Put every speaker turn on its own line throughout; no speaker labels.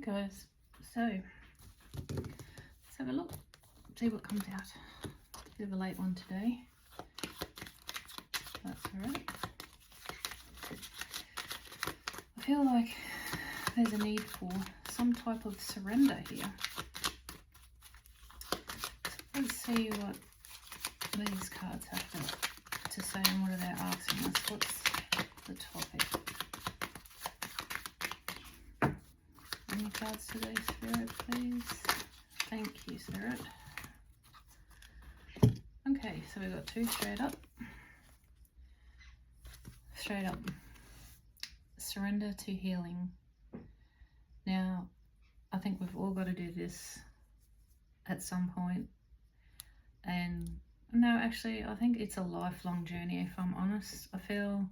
guys, so let's have a look, see what comes out. Bit of a late one today, that's alright. I feel like there's a need for some type of surrender here. Let's see what these cards have to say and what are they asking us. What's the topic? Any cards today, Spirit, please? Thank you, Spirit. Okay, so we've got two straight up. Straight up. Surrender to healing. Now, I think we've all got to do this at some point. And no, actually, I think it's a lifelong journey, if I'm honest. I feel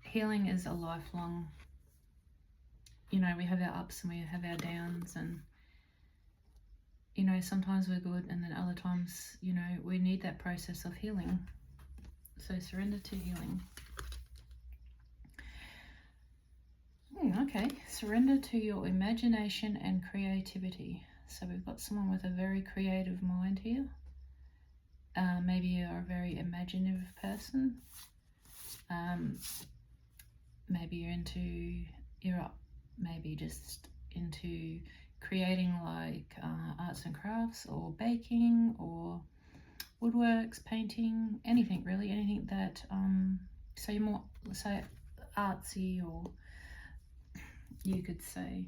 healing is a lifelong, you know, we have our ups and we have our downs, and you know, sometimes we're good and then other times, you know, we need that process of healing. So surrender to healing. Okay, surrender to your imagination and creativity. So we've got someone with a very creative mind here. Maybe you're a very imaginative person. Maybe you're maybe just into creating like arts and crafts or baking or woodworks, painting, anything really, anything that so you're more, say, artsy, or you could say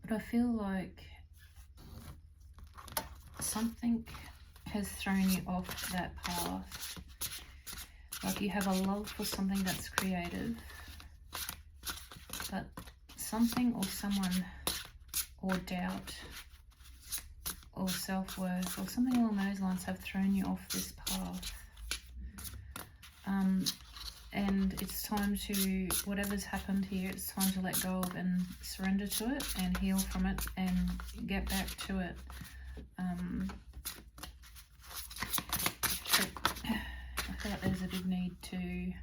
but I feel like something has thrown you off that path. Like you have a love for something that's creative, but something or someone or doubt or self-worth or something along those lines have thrown you off this path. And it's time to, whatever's happened here, it's time to let go of and surrender to it and heal from it and get back to it. I feel like there's a big need to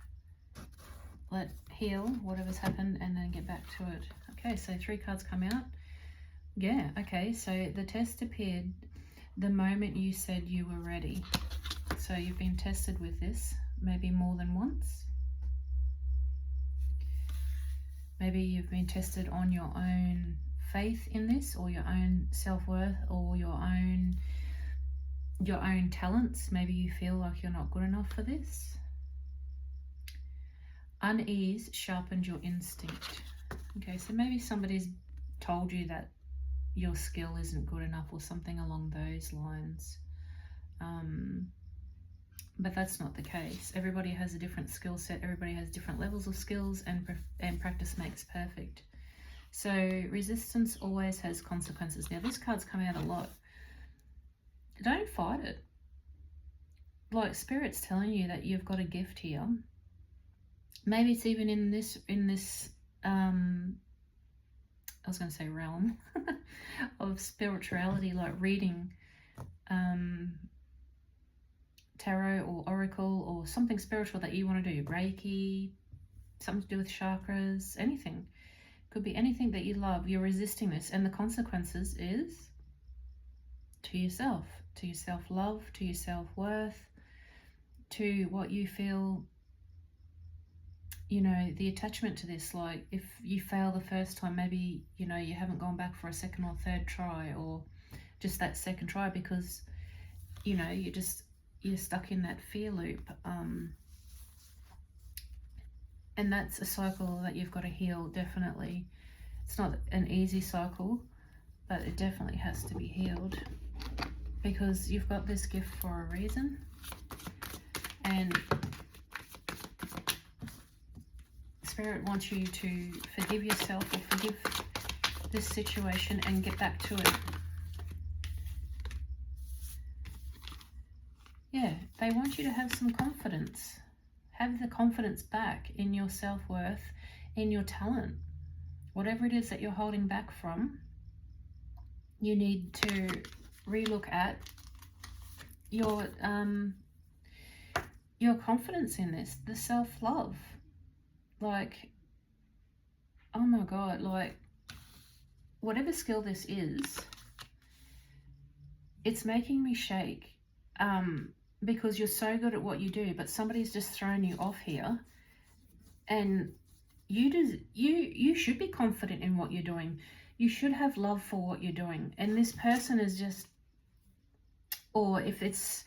heal whatever's happened and then get back to it. Okay, so 3 cards come out. Yeah, okay, so the test appeared the moment you said you were ready. So you've been tested with this, maybe more than once. Maybe you've been tested on your own faith in this, or your own self-worth, or your own talents. Maybe you feel like you're not good enough for this. Unease sharpened your instinct. Okay, so maybe somebody's told you that your skill isn't good enough or something along those lines. But that's not the case. Everybody has a different skill set. Everybody has different levels of skills, and practice makes perfect. So resistance always has consequences. Now this card's come out a lot. Don't fight it. Like Spirit's telling you that you've got a gift here. Maybe it's even in this I was going to say realm of spirituality, like reading tarot or oracle or something spiritual that you want to do. Reiki, something to do with chakras, anything. Could be anything that you love. You're resisting this, and the consequences is to yourself, to your self-love, to your self-worth, to what you feel, you know, the attachment to this. Like if you fail the first time, maybe, you know, you haven't gone back for a second or third try, or just that second try because, you know, you're stuck in that fear loop. And that's a cycle that you've got to heal, definitely. It's not an easy cycle, but it definitely has to be healed, because you've got this gift for a reason. And Spirit wants you to forgive yourself or forgive this situation and get back to it. Yeah, they want you to have some confidence. Have the confidence back in your self-worth, in your talent. Whatever it is that you're holding back from, you need to relook at your confidence in this, the self-love. Like, God, like, whatever skill this is, it's making me shake. Because you're so good at what you do, but somebody's just thrown you off here, and you should be confident in what you're doing. You should have love for what you're doing, and this person is just, or if it's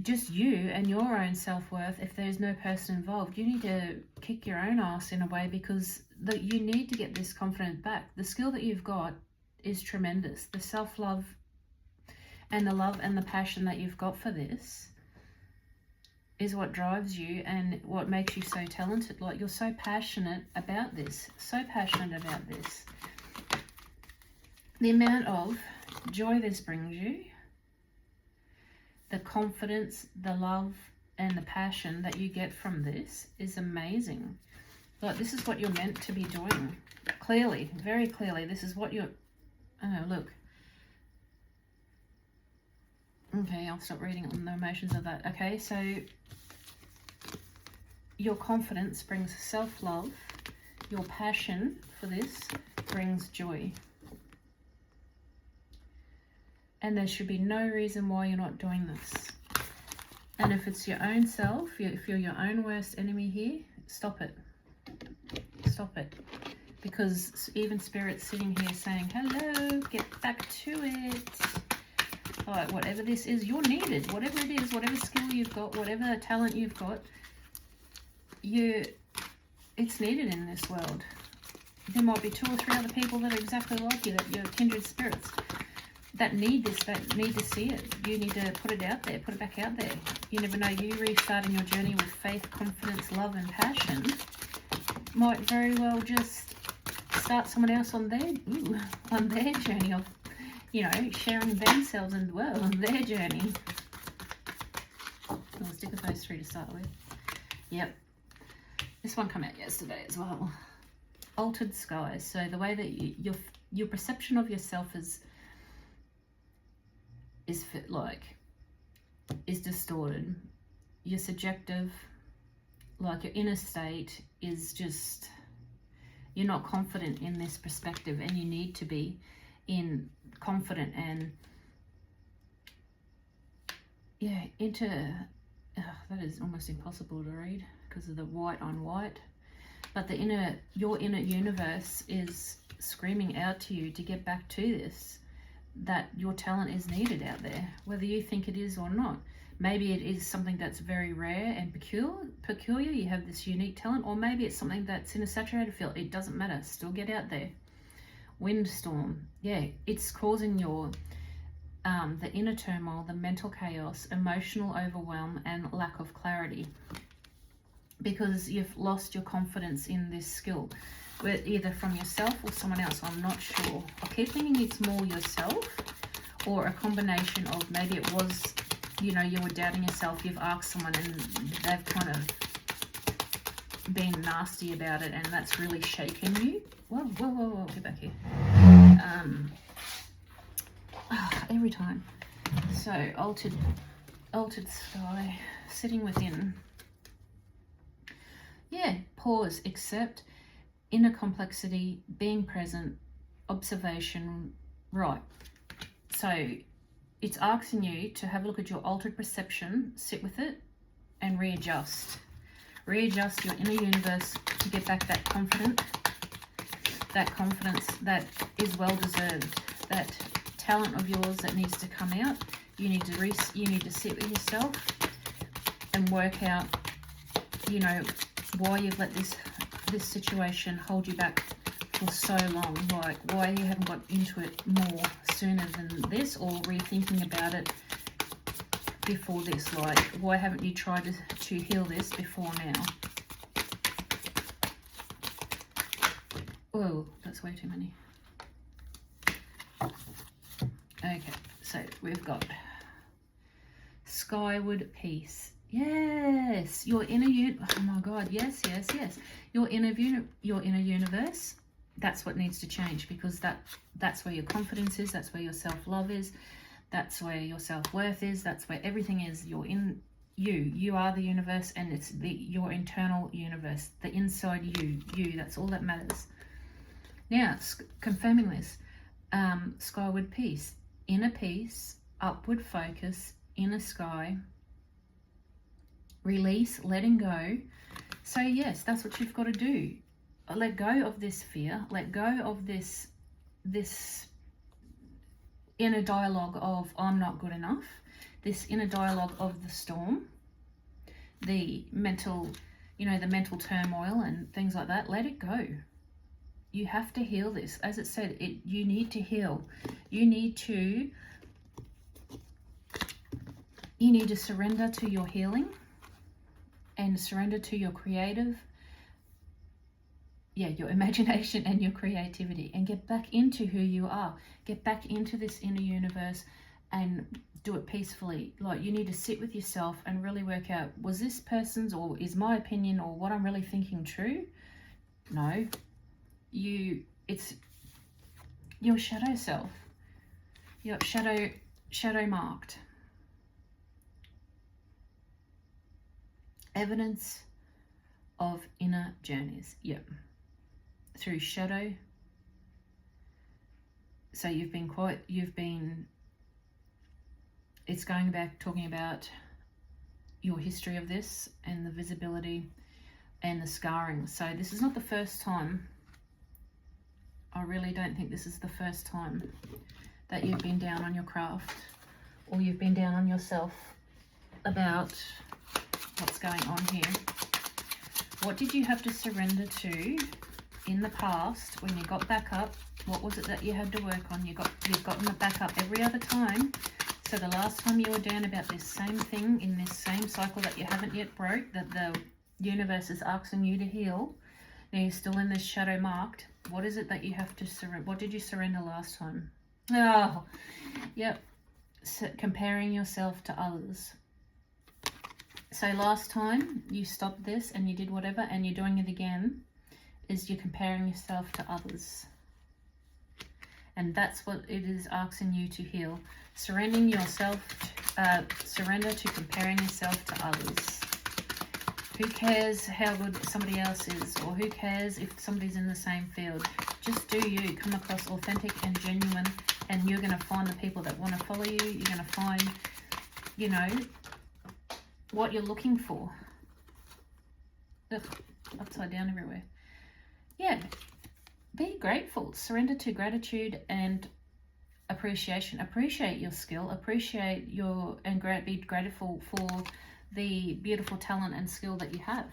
just you and your own self-worth, if there's no person involved, you need to kick your own ass in a way, because you need to get this confidence back. The skill that you've got is tremendous. The self-love and the love and the passion that you've got for this is what drives you and what makes you so talented. Like, you're so passionate about this, so passionate about this. The amount of joy this brings you, the confidence, the love, and the passion that you get from this is amazing. Like, this is what you're meant to be doing. Clearly, very clearly, this is what you're... Oh, look. Okay, I'll stop reading on the emotions of that. Okay, so your confidence brings self-love. Your passion for this brings joy. And there should be no reason why you're not doing this. And if it's your own self, if you're your own worst enemy here, stop it. Stop it. Because even Spirit's sitting here saying, hello, get back to it. Like, whatever this is, you're needed. Whatever it is, whatever skill you've got, whatever talent you've got, it's needed in this world. There might be 2 or 3 other people that are exactly like you, that you're kindred spirits, that need this, that need to see it. You need to put it out there, put it back out there. You never know, you restarting your journey with faith, confidence, love and passion might very well just start someone else on their journey of, you know, sharing themselves and, well, on their journey. I'll stick with those 3 to start with. Yep. This one came out yesterday as well. Altered skies. So the way that your perception of yourself is distorted. Your subjective, like your inner state, is just, you're not confident in this perspective, and you need to be confident and that is almost impossible to read because of the white on white, but your inner universe is screaming out to you to get back to this, that your talent is needed out there, whether you think it is or not. Maybe it is something that's very rare and peculiar, you have this unique talent, or maybe it's something that's in a saturated field. It doesn't matter, still get out there. Windstorm, yeah, it's causing your the inner turmoil, the mental chaos, emotional overwhelm and lack of clarity, because you've lost your confidence in this skill, either from yourself or someone else. I'm not sure. I keep thinking it's more yourself, or a combination of, maybe it was, you know, you were doubting yourself, you've asked someone and they've kind of been nasty about it, and that's really shaken you. Whoa, get back here. Every time. So, altered sky, sitting within. Yeah, pause, accept, inner complexity, being present, observation, right. So, it's asking you to have a look at your altered perception, sit with it, and readjust. Readjust your inner universe to get back that confidence that is well deserved, that talent of yours that needs to come out. You need to sit with yourself and work out, you know, why you've let this situation hold you back for so long, like why you haven't got into it more sooner than this, or rethinking about it before this. Like, why haven't you tried to heal this before now? Oh, that's way too many. Okay, so we've got skyward peace. Yes, your inner oh my God, yes. Your inner universe, that's what needs to change, because that's where your confidence is, that's where your self-love is, that's where your self-worth is, that's where everything is. Your You are the universe, and it's your internal universe, the inside you. That's all that matters. Now, confirming this, skyward peace, inner peace, upward focus, inner sky, release, letting go. So yes, that's what you've got to do. Let go of this fear. Let go of this inner dialogue of I'm not good enough. This inner dialogue of the storm, the mental, the mental turmoil and things like that. Let it go. You have to heal this. As it said, you need to heal. You need to surrender to your healing and surrender to your creative, your imagination and your creativity, and get back into who you are. Get back into this inner universe and do it peacefully. Like, you need to sit with yourself and really work out, was this person's or is my opinion or what I'm really thinking true? No. It's your shadow self. Your shadow marked. Evidence of inner journeys. Yep. Through shadow. So it's going back, talking about your history of this and the visibility and the scarring. So this is not the first time. I really don't think this is the first time that you've been down on your craft or you've been down on yourself about what's going on here. What did you have to surrender to in the past when you got back up? What was it that you had to work on? You've gotten it back up every other time. So the last time you were down about this same thing in this same cycle that you haven't yet broke, that the universe is asking you to heal. Now you're still in this shadow marked. What is it that you have to surrender? What did you surrender last time? Oh, yep. So comparing yourself to others. So last time you stopped this and you did whatever and you're doing it again, is you're comparing yourself to others. And that's what it is asking you to heal. Surrender to comparing yourself to others. Who cares how good somebody else is, or who cares if somebody's in the same field? Just do you. Come across authentic and genuine, and you're going to find the people that want to follow you. You're going to find, what you're looking for. Ugh, upside down everywhere. Yeah. Be grateful. Surrender to gratitude and appreciation. Appreciate your skill. Be grateful for the beautiful talent and skill that you have.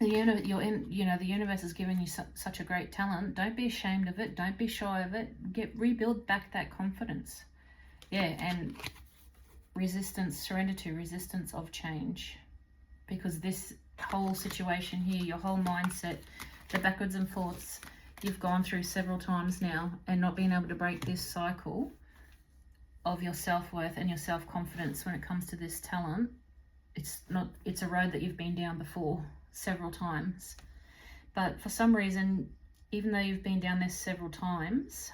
The universe has given you such a great talent. Don't be ashamed of it. Don't be shy of it. Rebuild back that confidence. Yeah, and surrender to resistance of change. Because this whole situation here, your whole mindset, the backwards and forths you've gone through several times now, and not being able to break this cycle of your self-worth and your self-confidence when it comes to this talent. It's a road that you've been down before several times, but for some reason, even though you've been down this several times,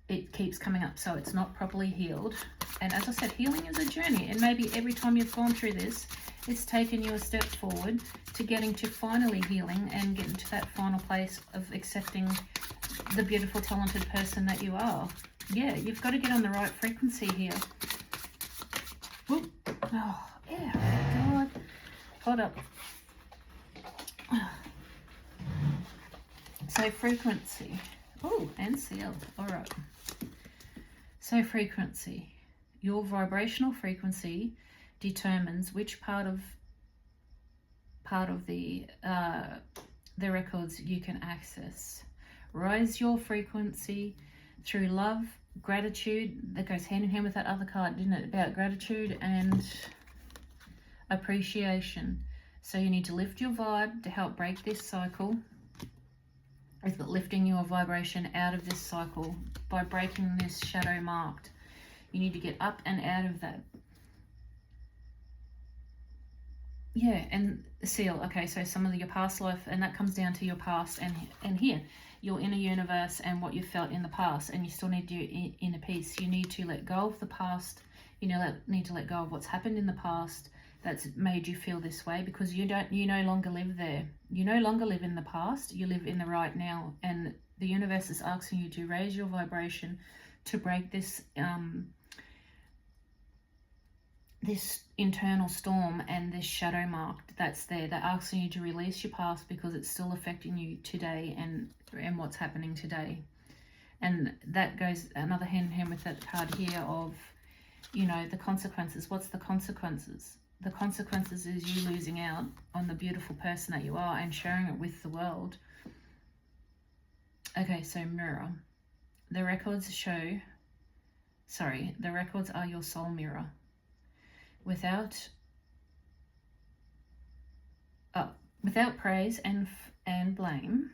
it keeps coming up, so it's not properly healed. And as I said, healing is a journey, and maybe every time you've gone through this, it's taken you a step forward to getting to finally healing and getting to that final place of accepting the beautiful, talented person that you are. Yeah, you've got to get on the right frequency here. Whoop. Oh, yeah, God. Hold up. So frequency. Oh, and sealed. All right. So frequency. Your vibrational frequency determines which part of the records you can access. Raise your frequency through love, gratitude. That goes hand in hand with that other card, didn't it? About gratitude and appreciation. So you need to lift your vibe to help break this cycle. It's lifting your vibration out of this cycle by breaking this shadow marked. You need to get up and out of that. Yeah, and seal. Okay, so some of your past life, and that comes down to your past and here, your inner universe and what you felt in the past, and you still need your inner peace. You need to let go of the past You need to let go of what's happened in the past that's made you feel this way, because you no longer live there. You no longer live in the past, you live in the right now. And the universe is asking you to raise your vibration, to break this this internal storm and this shadow mark that's there. They're asking you to release your past because it's still affecting you today and what's happening today. And that goes another hand in hand with that card here of, you know, the consequences. What's the consequences? The consequences is you losing out on the beautiful person that you are and sharing it with the world. Okay, so mirror. The records are your soul mirror. Without praise and blame,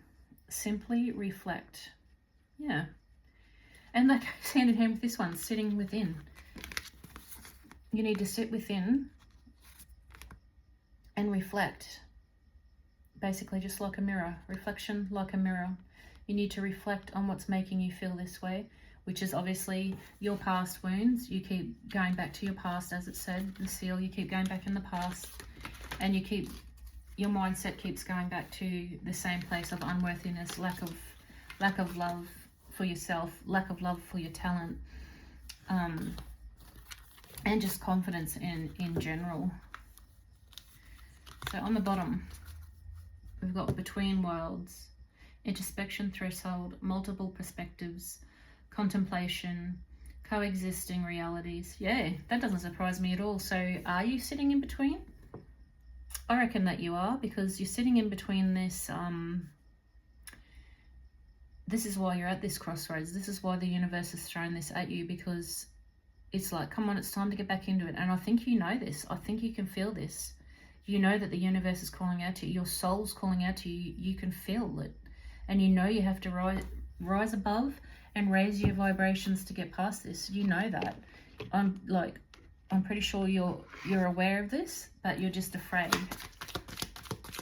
simply reflect. Yeah. And that goes hand in hand with this one, sitting within. You need to sit within and reflect. Basically just like a mirror. Reflection like a mirror. You need to reflect on what's making you feel this way, which is obviously your past wounds. You keep going back to your past, as it said, the seal. You keep going back in the past, and your mindset keeps going back to the same place of unworthiness, lack of love for yourself, lack of love for your talent, and just confidence in general. So on the bottom, we've got between worlds, introspection, threshold, multiple perspectives, contemplation, coexisting realities. Yeah, that doesn't surprise me at all. So are you sitting in between? I reckon that you are, because you're sitting in between this. This is why you're at this crossroads. This is why the universe has thrown this at you, because it's like, come on, it's time to get back into it. And I think you know this. I think you can feel this. You know that the universe is calling out to you. Your soul's calling out to you. You can feel it. And you know you have to rise above and raise your vibrations to get past this. You know that. I'm pretty sure you're aware of this, but you're just afraid.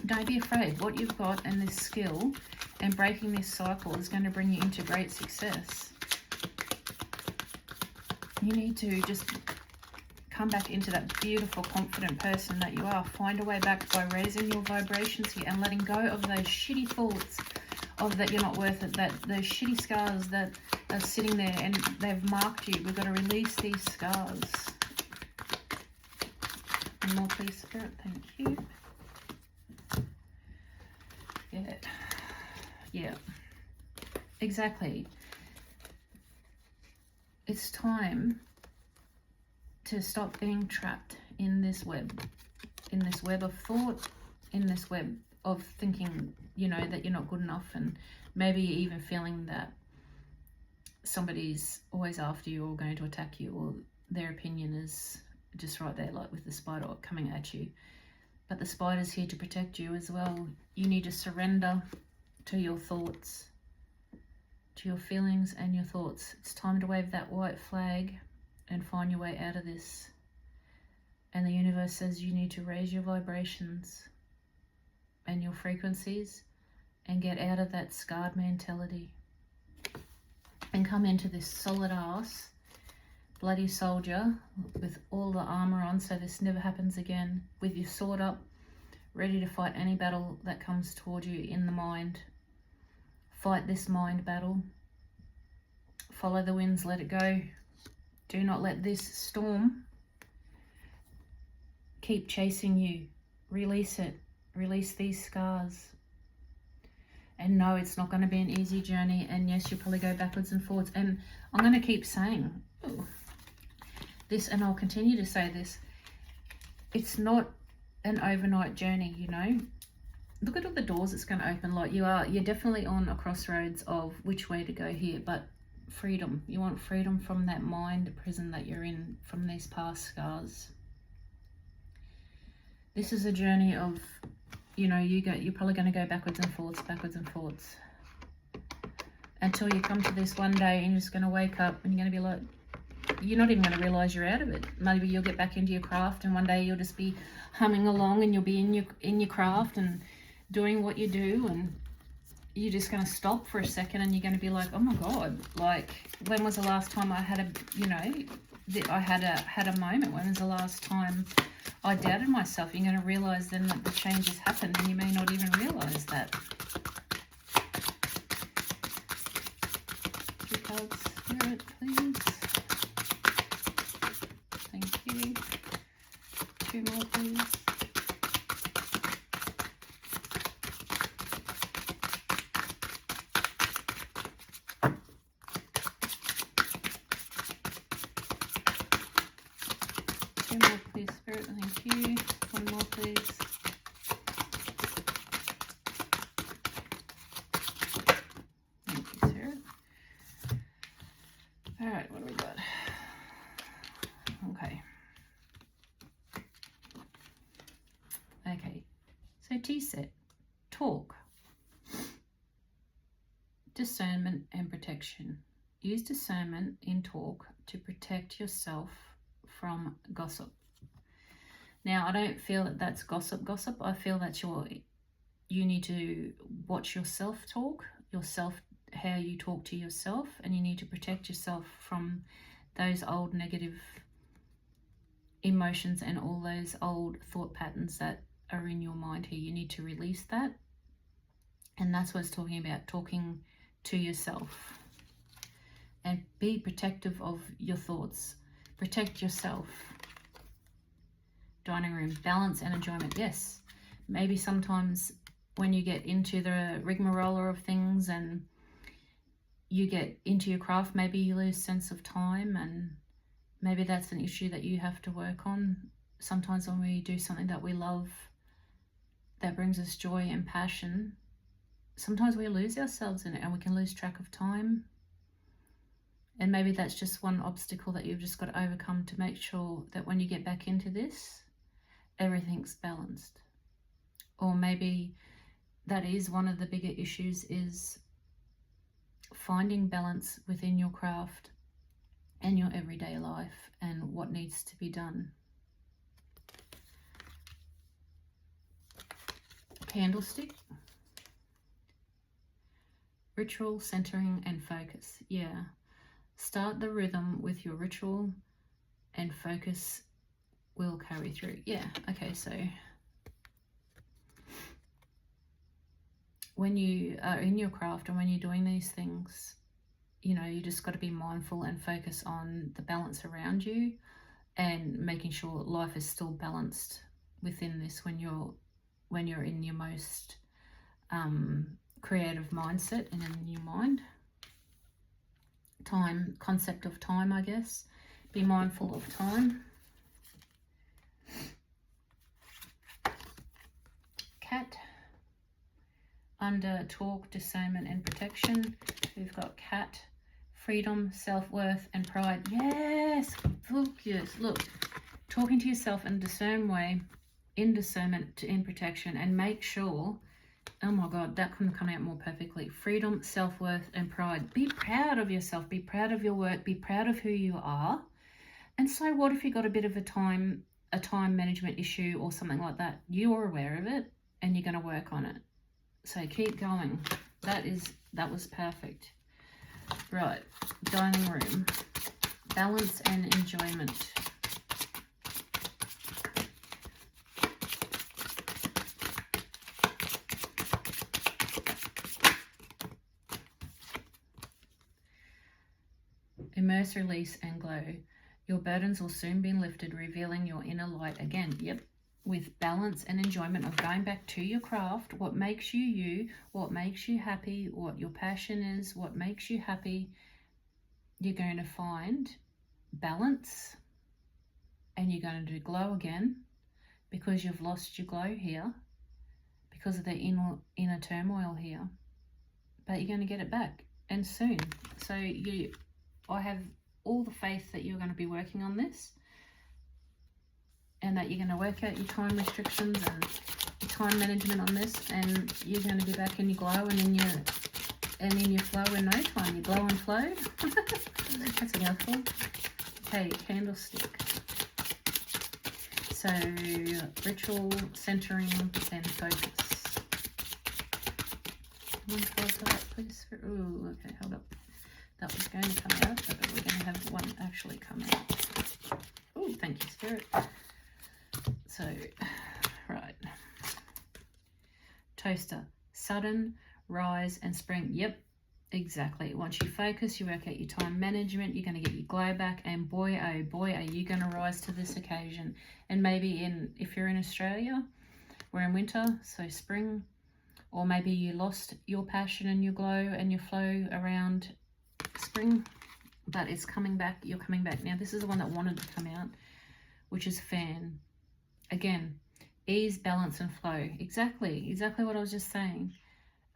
Don't be afraid. What you've got and this skill and breaking this cycle is going to bring you into great success. You need to just come back into that beautiful, confident person that you are. Find a way back by raising your vibrations here and letting go of those shitty thoughts of that you're not worth it, that those shitty scars that are sitting there and they've marked you. We've got to release these scars. And more, please, Spirit. Thank you. Yeah, exactly. It's time to stop being trapped in this web of thought, in this web of thinking, you know, that you're not good enough, and maybe even feeling that somebody's always after you or going to attack you, or their opinion is just right there, like with the spider coming at you. But the spider's here to protect you as well. You need to surrender to your thoughts, to your feelings and your thoughts. It's time to wave that white flag and find your way out of this. And the universe says you need to raise your vibrations and your frequencies and get out of that scarred mentality and come into this solid ass bloody soldier with all the armor on, so this never happens again, with your sword up, ready to fight any battle that comes toward you in the mind. Fight this mind battle. Follow the winds, let it go. Do not let this storm keep chasing you. Release it. Release these scars. And no, it's not going to be an easy journey. And yes, you'll probably go backwards and forwards. And I'm going to keep saying this, and I'll continue to say this. It's not an overnight journey, you know. Look at all the doors it's going to open. Like you're definitely on a crossroads of which way to go here, but freedom. You want freedom from that mind prison that you're in, from these past scars. This is a journey of, you know, you're probably going to go backwards and forwards until you come to this one day and you're just going to wake up and you're going to be like, you're not even going to realize you're out of it. Maybe you'll get back into your craft, and one day you'll just be humming along and you'll be in your craft and doing what you do, and you're just going to stop for a second and you're going to be like, oh my God, like, when was the last time I had a, you know, I had a moment. When was the last time I doubted myself? You're going to realize then that the change has happened, and you may not even realize that. Three cards, Spirit, please. Thank you. Two more, please. Two more, please, Spirit. Thank you. One more, please. Thank you, Spirit. All right, what do we got? Okay. Okay. So T-set. Talk. Discernment and protection. Use discernment in talk to protect yourself from gossip. Now, I don't feel that that's gossip. I feel that you need to watch yourself talk, how you talk to yourself, and you need to protect yourself from those old negative emotions and all those old thought patterns that are in your mind here. You need to release that. And that's what it's talking about, talking to yourself. And be protective of your thoughts. Protect yourself. Dining room, balance and enjoyment. Yes, maybe sometimes when you get into the rigmarole of things and you get into your craft, maybe you lose sense of time, and maybe that's an issue that you have to work on. Sometimes when we do something that we love, that brings us joy and passion, sometimes we lose ourselves in it and we can lose track of time. And maybe that's just one obstacle that you've just got to overcome to make sure that when you get back into this, everything's balanced. Or maybe that is one of the bigger issues, is finding balance within your craft and your everyday life and what needs to be done. Candlestick. Ritual, centering and focus. Yeah. Start the rhythm with your ritual and focus will carry through. Yeah, okay, so when you are in your craft and when you're doing these things, you know, you just got to be mindful and focus on the balance around you and making sure life is still balanced within this when you're in your most creative mindset and in your mind. Time, concept of time, I guess. Be mindful of time. Cat. Under talk, discernment and protection, we've got cat, freedom, self-worth and pride. Yes, focus. Look, talking to yourself in a discerned way, in discernment, in protection, and make sure, oh my God, that couldn't come out more perfectly. Freedom, self-worth and pride. Be proud of yourself. Be proud of your work. Be proud of who you are. And so what if you got a bit of a time management issue or something like that? You're aware of it and you're going to work on it. So keep going. That was perfect. Right, dining room. Balance and enjoyment. Immerse, release and glow. Your burdens will soon be lifted, revealing your inner light again. Yep. With balance and enjoyment of going back to your craft, what makes you you, what makes you happy, what your passion is, what makes you happy, you're going to find balance and you're going to glow again because you've lost your glow here because of the inner turmoil here. But you're going to get it back, and soon. So I have all the faith that you're going to be working on this, and that you're going to work out your time restrictions and your time management on this, and you're going to be back in your glow and in your flow in no time. You glow and flow. That's a mouthful. Okay, candlestick. So ritual, centering and focus. One card for that, please. Ooh, okay, hold up. that was going to come out, but we're going to have one actually come out. Oh, thank you, Spirit. So, right. Toaster, sudden, rise and spring. Yep, exactly. Once you focus, you work out your time management, you're going to get your glow back, and boy, oh boy, are you going to rise to this occasion. And maybe if you're in Australia, we're in winter, so spring, or maybe you lost your passion and your glow and your flow around spring, but it's coming back. You're coming back. Now, this is the one that wanted to come out, which is fan. Again, ease, balance, and flow. Exactly what I was just saying.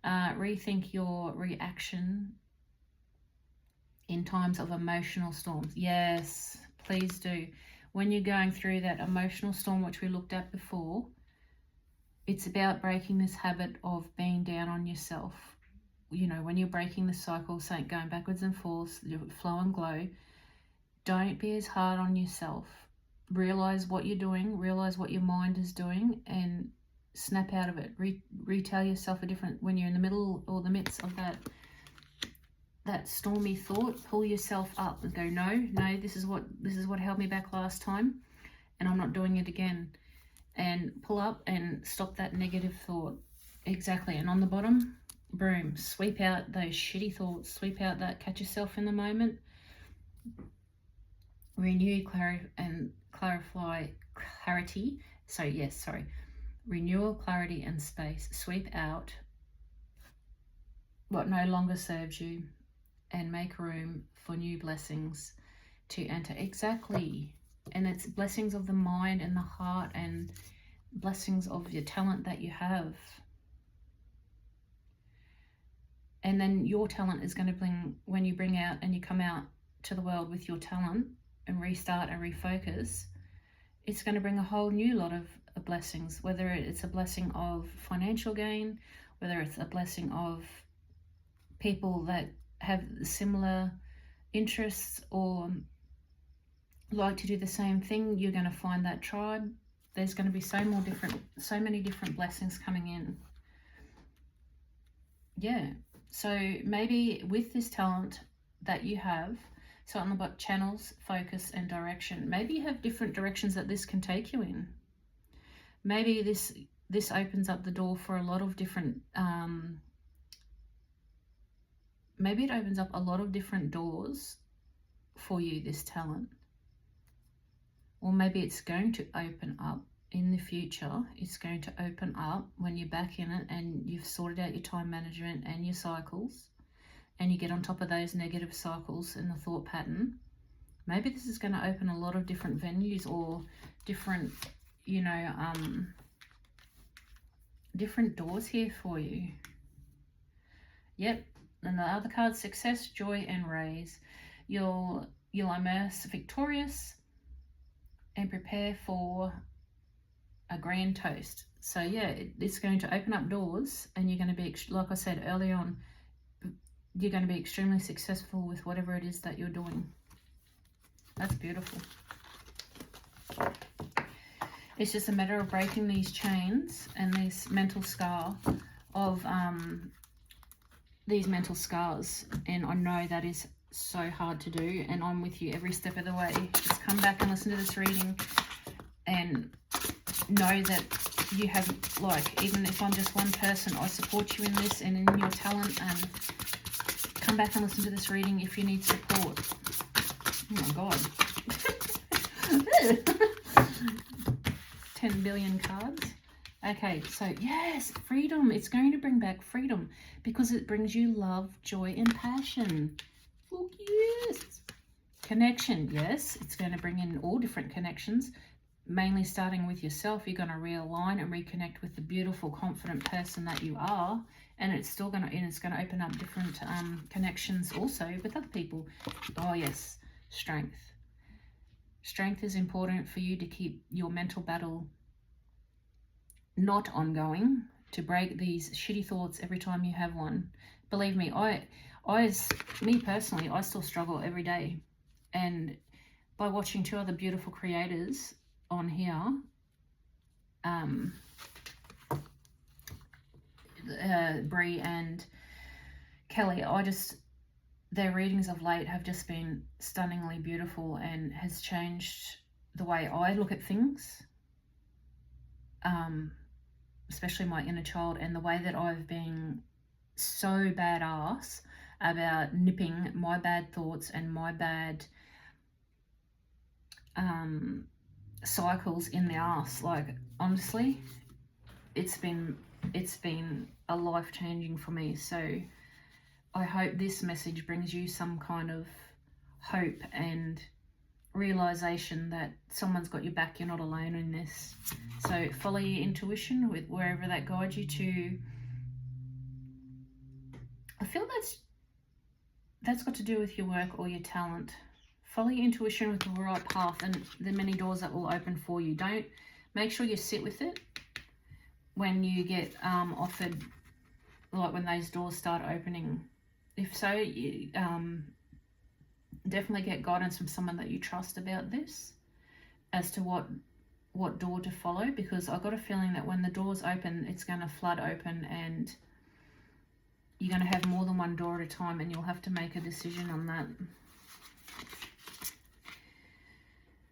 Rethink your reaction in times of emotional storms. Yes, please do. When you're going through that emotional storm, which we looked at before, it's about breaking this habit of being down on yourself. You know, when you're breaking the cycle, saying going backwards and forwards, flow and glow, don't be as hard on yourself. Realize what you're doing, realize what your mind is doing, and snap out of it. Retell yourself a different, when you're in the middle or the midst of that stormy thought, pull yourself up and go, no, this is what held me back last time, and I'm not doing it again. And pull up and stop that negative thought. Exactly. And on the bottom, boom, sweep out those shitty thoughts, sweep out that, catch yourself in the moment, renew, clarity. So yes, sorry. Renewal, clarity, and space. Sweep out what no longer serves you and make room for new blessings to enter. Exactly. And it's blessings of the mind and the heart, and blessings of your talent that you have. And then your talent is going to bring, when you bring out and you come out to the world with your talent and restart and refocus, it's going to bring a whole new lot of blessings, whether it's a blessing of financial gain, whether it's a blessing of people that have similar interests or like to do the same thing. You're going to find that tribe. There's going to be so many different blessings coming in. Yeah. So maybe with this talent that you have, so on the bottom, channels, focus, and direction, maybe you have different directions that this can take you in. Maybe this opens up the door for a lot of different, maybe it opens up a lot of different doors for you, this talent. Or maybe it's going to open up in the future. It's going to open up when you're back in it and you've sorted out your time management and your cycles, and you get on top of those negative cycles and the thought pattern. Maybe this is going to open a lot of different venues or different, you know, different doors here for you. Yep. And the other cards, success, joy, and raise. You'll immerse victorious and prepare for a grand toast. So yeah, it's going to open up doors, and you're going to be, like I said early on, you're going to be extremely successful with whatever it is that you're doing. That's beautiful. It's just a matter of breaking these chains and this mental scar of these mental scars. And I know that is so hard to do, and I'm with you every step of the way. Just come back and listen to this reading and know that you have, like, even if I'm just one person, I support you in this and in your talent. And come back and listen to this reading if you need support. Oh my god. 10 billion cards. Okay, so yes, freedom. It's going to bring back freedom because it brings you love, joy, and passion. Oh, yes. Connection. Yes, it's going to bring in all different connections, mainly starting with yourself. You're going to realign and reconnect with the beautiful, confident person that you are, and it's still going to, and it's going to open up different connections also with other people. Oh yes, strength. Strength is important for you to keep your mental battle not ongoing, to break these shitty thoughts every time you have one. Believe me, me personally, I still struggle every day. And by watching two other beautiful creators on here, Bree and Kelly, I just their readings of late have just been stunningly beautiful and has changed the way I look at things, especially my inner child, and the way that I've been so badass about nipping my bad thoughts and my bad cycles in the ass. Like, honestly, it's been a life changing for me. So I hope this message brings you some kind of hope and realization that someone's got your back, you're not alone in this. So follow your intuition with wherever that guides you to. I feel that's got to do with your work or your talent. Follow your intuition with the right path and the many doors that will open for you. Don't, make sure you sit with it when you get offered, like when those doors start opening. If so, you definitely get guidance from someone that you trust about this as to what door to follow, because I've got a feeling that when the doors open, it's going to flood open and you're going to have more than one door at a time, and you'll have to make a decision on that.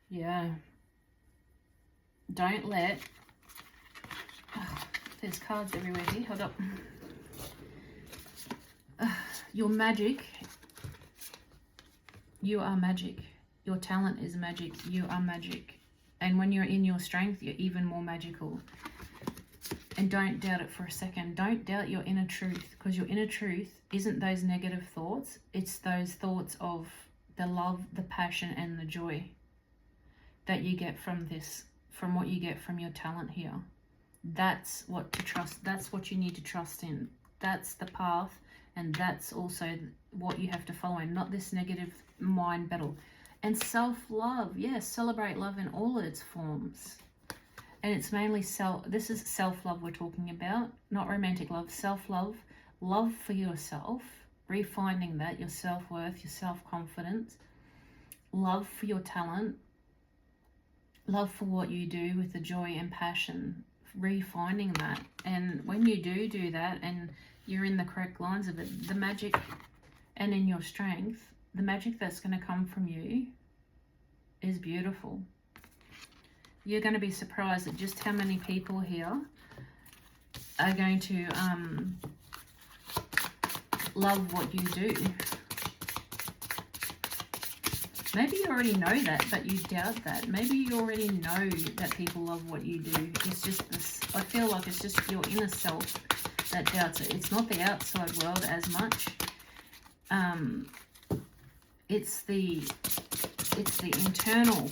Yeah. Don't let... Oh, there's cards everywhere here. Hold up. Your magic. You are magic. Your talent is magic. You are magic. And when you're in your strength, you're even more magical. And don't doubt it for a second. Don't doubt your inner truth, because your inner truth isn't those negative thoughts. It's those thoughts of the love, the passion, and the joy that you get from this, from what you get from your talent here. That's what to trust. That's what you need to trust in. That's the path, and that's also what you have to follow, and not this negative mind battle. And self-love. Yes, celebrate love in all its forms. And it's mainly this is self-love we're talking about, not romantic love. Self-love, love for yourself, refinding that, your self-worth, your self-confidence, love for your talent, love for what you do with the joy and passion, refinding that. And when you do that and you're in the correct lines of it, the magic, and in your strength, the magic that's going to come from you is beautiful. You're going to be surprised at just how many people here are going to love what you do. Maybe you already know that, but you doubt that. Maybe you already know that people love what you do. It's just this, I feel like it's just your inner self that doubts it. It's not the outside world as much. It's the internal.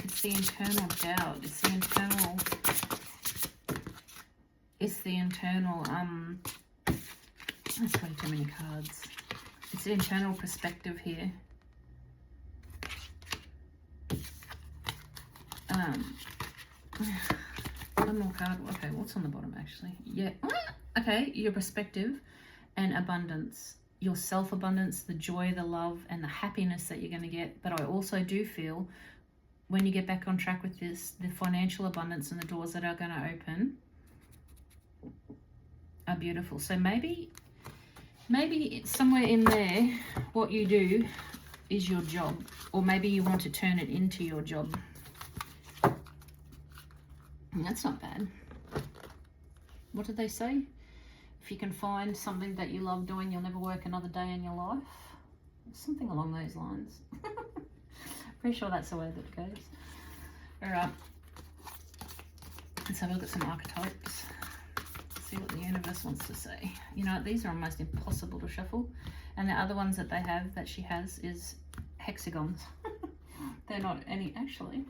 It's the internal doubt. It's the internal, that's way too many cards. It's the internal perspective here. One more card. Okay, what's on the bottom actually? Yeah. Okay, your perspective and abundance. Your self-abundance, the joy, the love, and the happiness that you're going to get. But I also do feel when you get back on track with this, the financial abundance and the doors that are going to open are beautiful. So maybe somewhere in there, what you do is your job, or maybe you want to turn it into your job. That's not bad. What did they say? If you can find something that you love doing, you'll never work another day in your life. Something along those lines. Pretty sure that's the way that it goes. All right. Let's have a look at some archetypes. See what the universe wants to say. You know, these are almost impossible to shuffle. And the other ones that they have, that she has, is hexagons. They're not any, actually.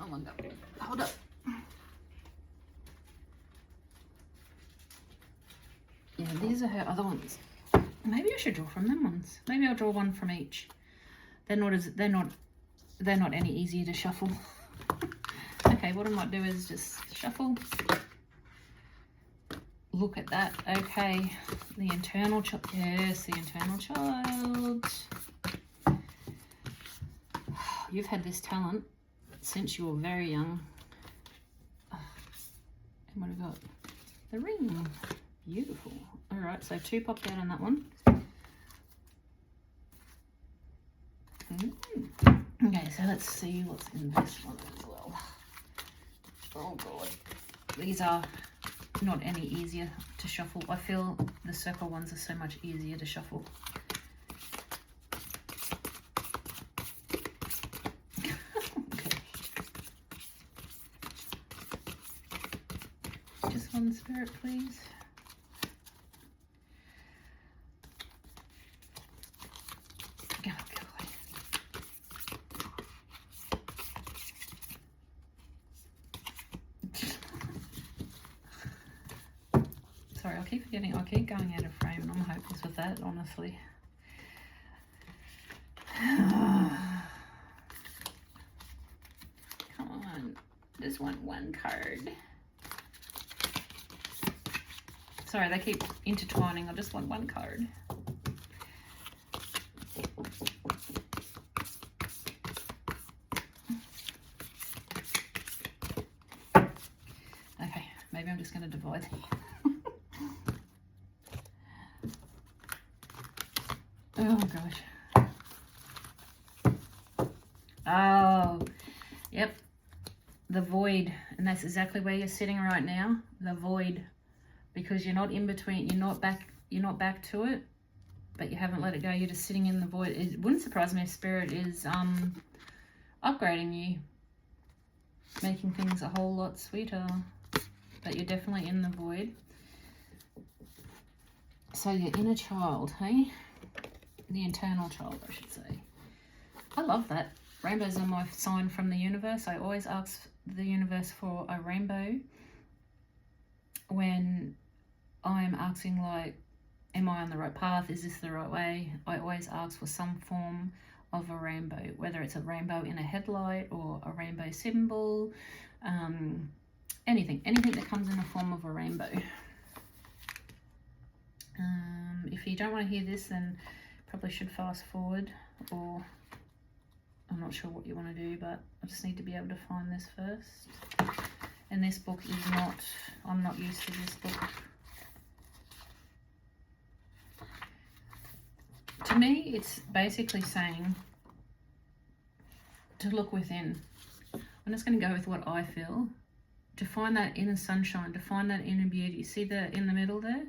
Oh my God. Hold up. Yeah, these are her other ones. Maybe I should draw from them ones. Maybe I'll draw one from each. They're not any easier to shuffle. Okay, what I might do is just shuffle. Look at that. Okay, the internal child. Yes, the internal child. You've had this talent since you were very young. And what have we got? The ring. Beautiful. All right, so 2 popped out on that one. Okay, so let's see what's in this one as well. Oh god, these are not any easier to shuffle. I feel the circle ones are so much easier to shuffle. Okay. Just one spirit, please. Sorry, I keep forgetting. I keep going out of frame and I'm hopeless with that, honestly. Come on. Just want one card. Sorry, they keep intertwining. I just want one card. Okay, maybe I'm just going to divide. Oh gosh. Oh, yep. The void. And that's exactly where you're sitting right now. The void. Because you're not in between, you're not back to it, but you haven't let it go. You're just sitting in the void. It wouldn't surprise me if Spirit is upgrading you, making things a whole lot sweeter, but you're definitely in the void. So your inner child, hey? The internal child, I should say. I love that. Rainbows are my sign from the universe. I always ask the universe for a rainbow when I'm asking, like, am I on the right path? Is this the right way? I always ask for some form of a rainbow, whether it's a rainbow in a headlight or a rainbow symbol, anything that comes in the form of a rainbow. If you don't want to hear this, then probably should fast forward, or I'm not sure what you want to do, but I just need to be able to find this first. And this book is not, I'm not used to this book. To me, it's basically saying to look within. I'm just going to go with what I feel. To find that inner sunshine, to find that inner beauty. See the in the middle there?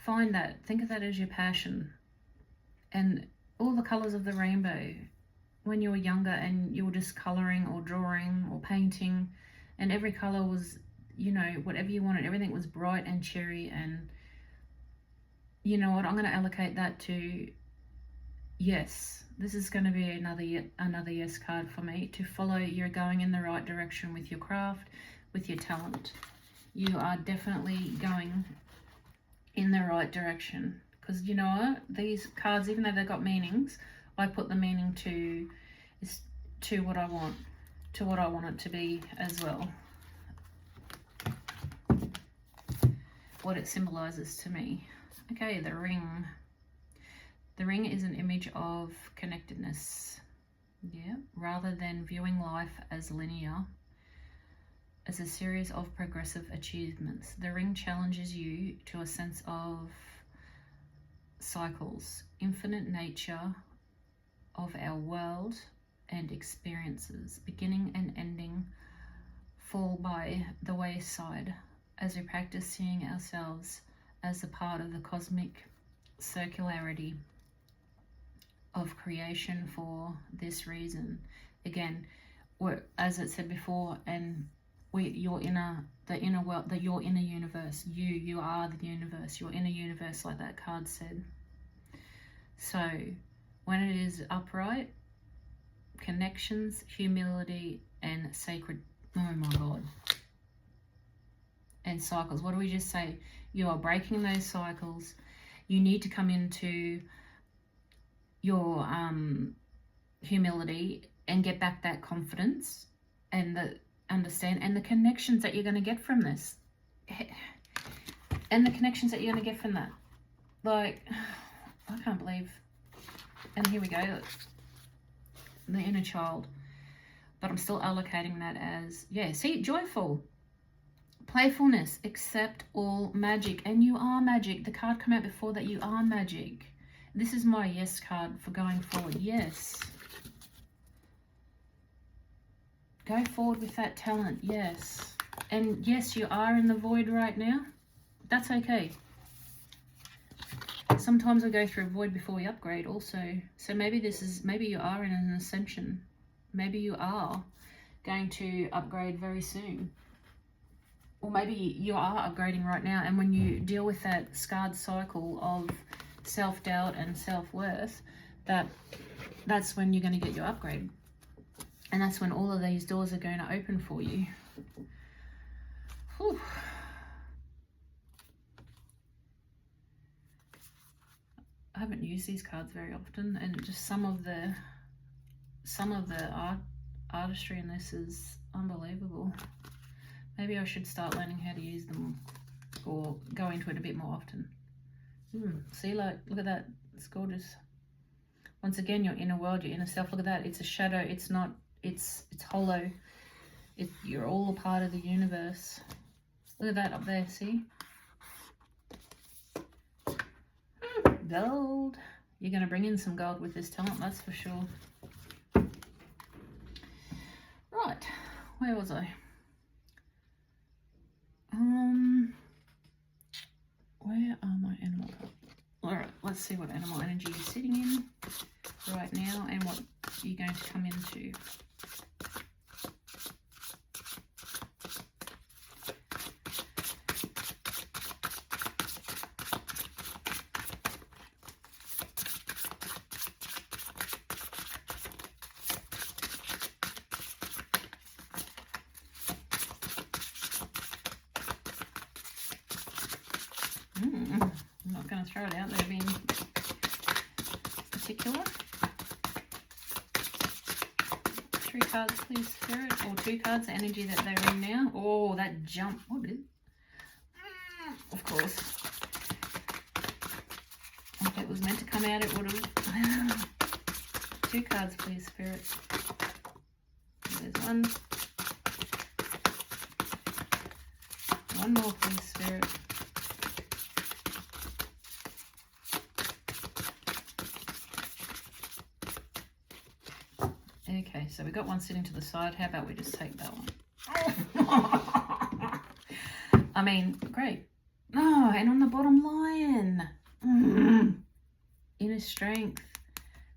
Find that. Think of that as your passion. And all the colours of the rainbow. When you were younger and you were just colouring or drawing or painting, and every colour was, you know, whatever you wanted. Everything was bright and cheery, and you know what? I'm going to allocate that to yes. This is going to be another yes card for me. To follow, you're going in the right direction with your craft, with your talent. You are definitely going in the right direction. Because you know what? These cards, even though they've got meanings, I put the meaning to what I want, to what I want it to be as well. What it symbolizes to me. Okay, the ring. The ring is an image of connectedness. Yeah, rather than viewing life as linear, as a series of progressive achievements. The ring challenges you to a sense of cycles, infinite nature of our world and experiences, beginning and ending, fall by the wayside as we practice seeing ourselves as a part of the cosmic circularity of creation for this reason. Again, as it said before, and your inner world, your inner universe. You are the universe. Your inner universe, like that card said. So when it is upright, connections, humility, and sacred, oh my God, and cycles. What do we just say? You are breaking those cycles. You need to come into your humility and get back that confidence and the understand and the connections that you're going to get from this. And the connections that you're going to get from that. Like, I can't believe. And here we go. The inner child. But I'm still allocating that as, yeah, see, joyful. Playfulness, accept all magic. And you are magic. The card came out before that. You are magic. This is my yes card for going forward. Yes. Go forward with that talent, yes. And yes, you are in the void right now. That's okay. Sometimes we go through a void before we upgrade also. So maybe maybe you are in an ascension. Maybe you are going to upgrade very soon. Or maybe you are upgrading right now, and when you deal with that scarred cycle of self-doubt and self-worth, that's when you're going to get your upgrade. And that's when all of these doors are going to open for you. Whew. I haven't used these cards very often, and just some of the artistry in this is unbelievable. Maybe I should start learning how to use them or go into it a bit more often. See, like, look at that. It's gorgeous. Once again, your inner world, your inner self. Look at that. It's a shadow. It's not, it's hollow. You're all a part of the universe. Look at that up there, see? Gold. You're going to bring in some gold with this talent, that's for sure. Right. Where was I? Where are my animal cards? Alright, let's see what animal energy you're sitting in right now and what you're going to come into. I'm not going to throw it out there being particular. 3 cards, please, Spirit, or 2 cards, the energy that they're in now. Oh, that jump. What is? Of course. If it was meant to come out, it would have. 2 cards, please, Spirit. There's 1. 1 more, please, Spirit. Okay, so we got 1 sitting to the side. How about we just take that one? I mean, great. Oh, and on the bottom, lion. Inner strength.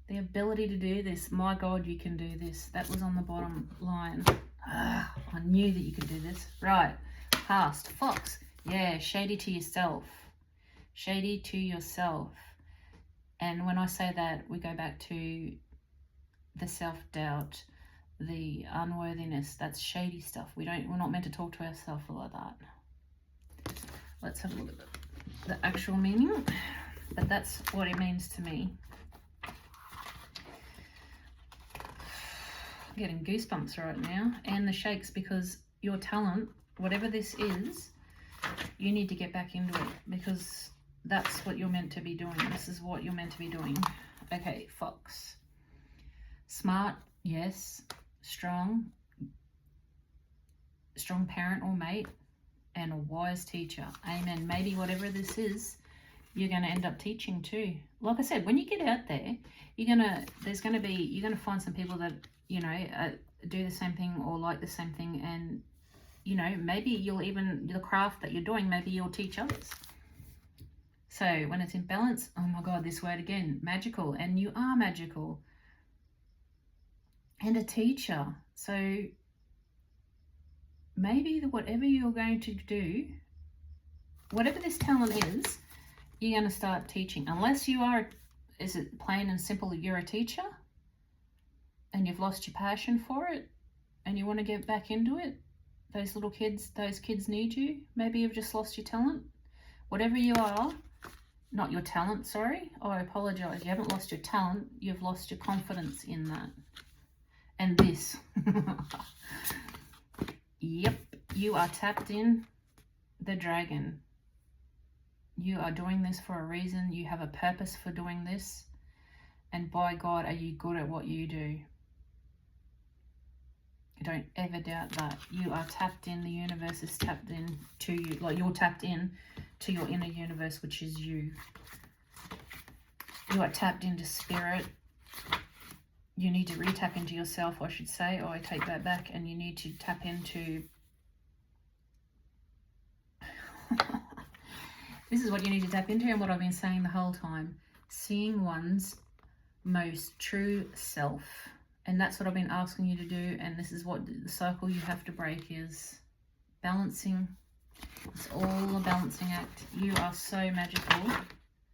The ability to do this. My God, you can do this. That was on the bottom, lion. I knew that you could do this. Right. Past. Fox. Yeah, shady to yourself. Shady to yourself. And when I say that, we go back to the self-doubt, the unworthiness. That's shady stuff. We're not meant to talk to ourselves like that. Let's have a look at the actual meaning. But that's what it means to me. I'm getting goosebumps right now and the shakes, because your talent, whatever this is, you need to get back into it, because that's what you're meant to be doing. This is what you're meant to be doing. Okay, Fox. Smart, yes. Strong parent or mate, and a wise teacher. Amen. Maybe whatever this is, you're going to end up teaching too. Like I said, when you get out there, you're going to find some people that, you know, do the same thing or like the same thing, and, you know, maybe you'll even, the craft that you're doing, maybe you'll teach others. So when it's in balance, oh my God, this word again, magical, and you are magical. And a teacher. So maybe whatever you're going to do, whatever this talent is, you're going to start teaching. Unless you are, is it plain and simple, you're a teacher and you've lost your passion for it and you want to get back into it. Those kids need you. Maybe you've just lost your talent. Whatever you are, not your talent, sorry. Oh, I apologize. You haven't lost your talent. You've lost your confidence in that. And this. Yep, you are tapped in the dragon. You are doing this for a reason. You have a purpose for doing this. And by God, are you good at what you do? Don't ever doubt that. You are tapped in. The universe is tapped in to you. Like, you're tapped in to your inner universe, which is you. You are tapped into spirit. you need to re-tap into yourself, I should say, or I take that back, and you need to tap into this is what you need to tap into, and what I've been saying the whole time, seeing one's most true self. And that's what I've been asking you to do, and this is what the cycle you have to break is. Balancing. It's all a balancing act. You are so magical.